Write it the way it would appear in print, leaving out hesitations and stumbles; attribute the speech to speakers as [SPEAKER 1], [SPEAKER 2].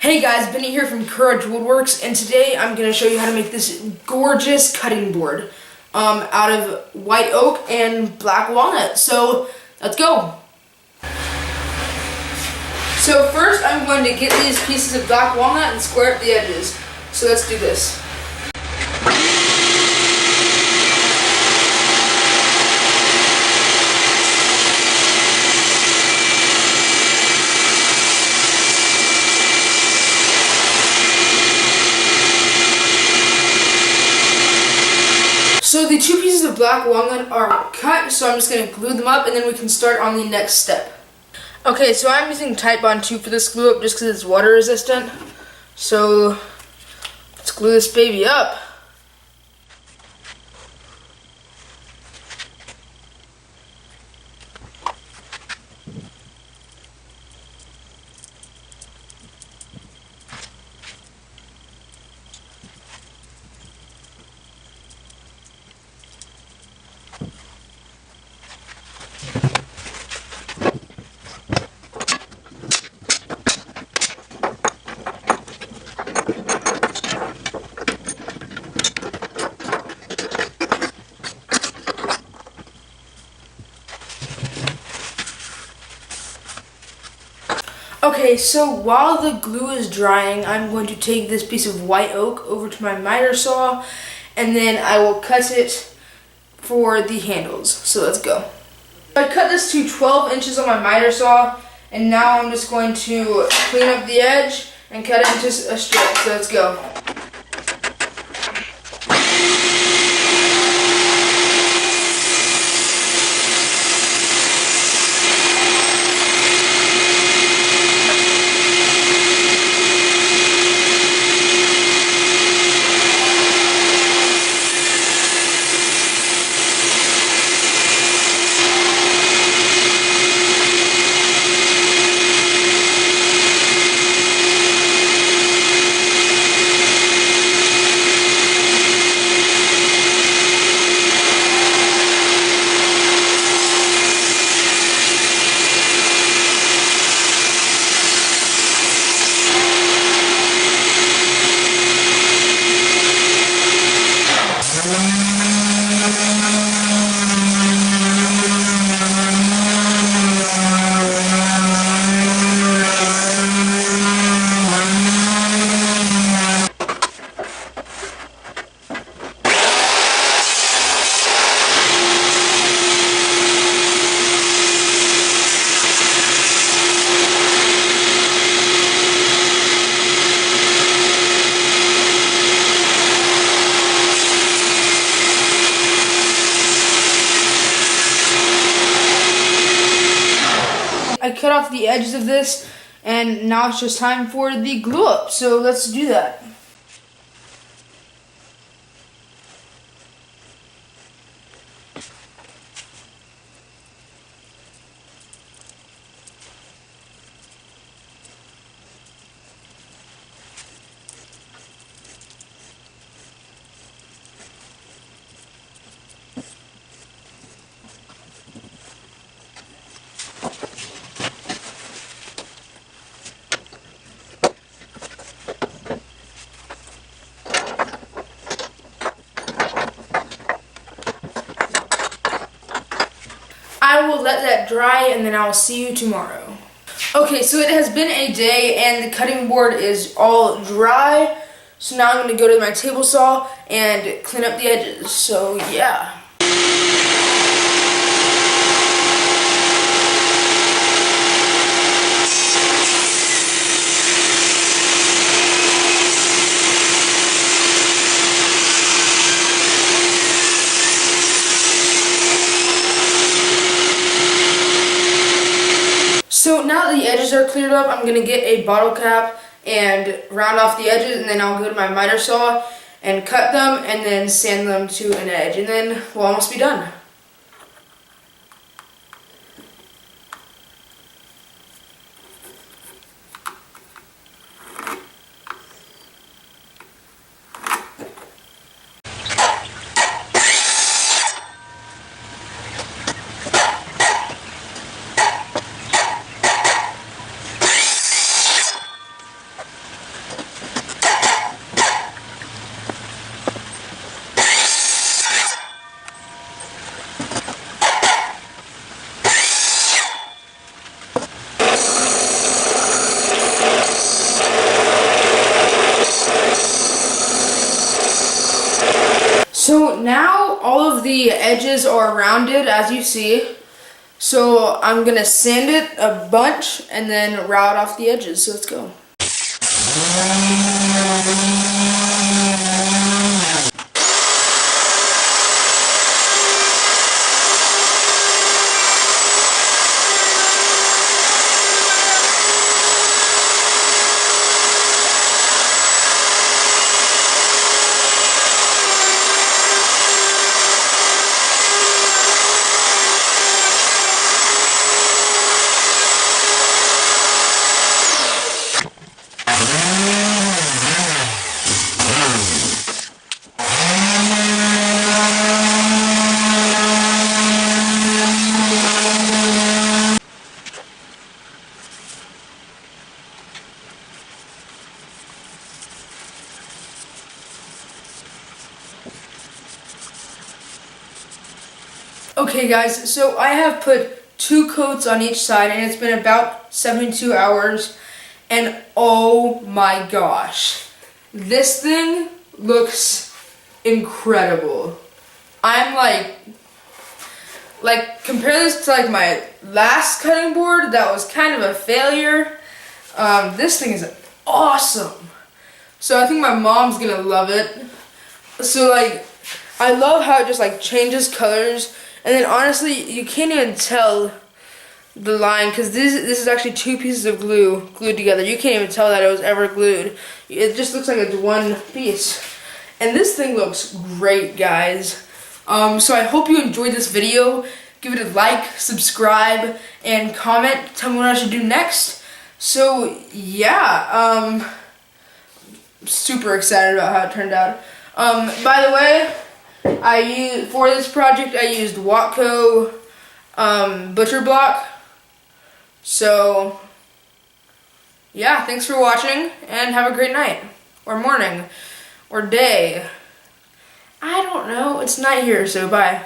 [SPEAKER 1] Hey guys, Bennett here from Courage WoodWorks, and today I'm going to show you how to make this gorgeous cutting board out of white oak and black walnut. So let's go. So first I'm going to get these pieces of black walnut and square up the edges. So let's do this. So the two pieces of black walnut are cut, so I'm just going to glue them up and then we can start on the next step. Okay, so I'm using Titebond 2 for this glue up just because it's water resistant. So let's glue this baby up. Okay, so while the glue is drying, I'm going to take this piece of white oak over to my miter saw, and then I will cut it for the handles. So let's go. I cut this to 12 inches on my miter saw, and now I'm just going to clean up the edge and cut it into a strip. So let's go. I cut off the edges of this, and now it's just time for the glue up. So let's do that. I will let that dry and then I will see you tomorrow. Okay, so it has been a day and the cutting board is all dry. So now I'm going to go to my table saw and clean up the edges. So yeah. So now that the edges are cleared up, I'm going to get a bottle cap and round off the edges, and then I'll go to my miter saw and cut them and then sand them to an edge, and then we'll almost be done. edges are rounded, as you see. So I'm gonna sand it a bunch and then route off the edges. So let's go. Okay guys, so I have put 2 coats on each side and it's been about 72 hours and oh my gosh, this thing looks incredible. I'm like compare this to like my last cutting board that was kind of a failure. This thing is awesome. So I think my mom's gonna love it. So like, I love how it just like changes colors. And then honestly, you can't even tell the line because this is actually 2 pieces of glue glued together. You can't even tell that it was ever glued. It just looks like it's one piece. And this thing looks great, guys. So I hope you enjoyed this video. Give it a like, subscribe, and comment. Tell me what I should do next. So yeah, super excited about how it turned out. By the way, for this project I used Watco butcher block. So yeah, thanks for watching and have a great night or morning or day. I don't know, it's night here, so bye.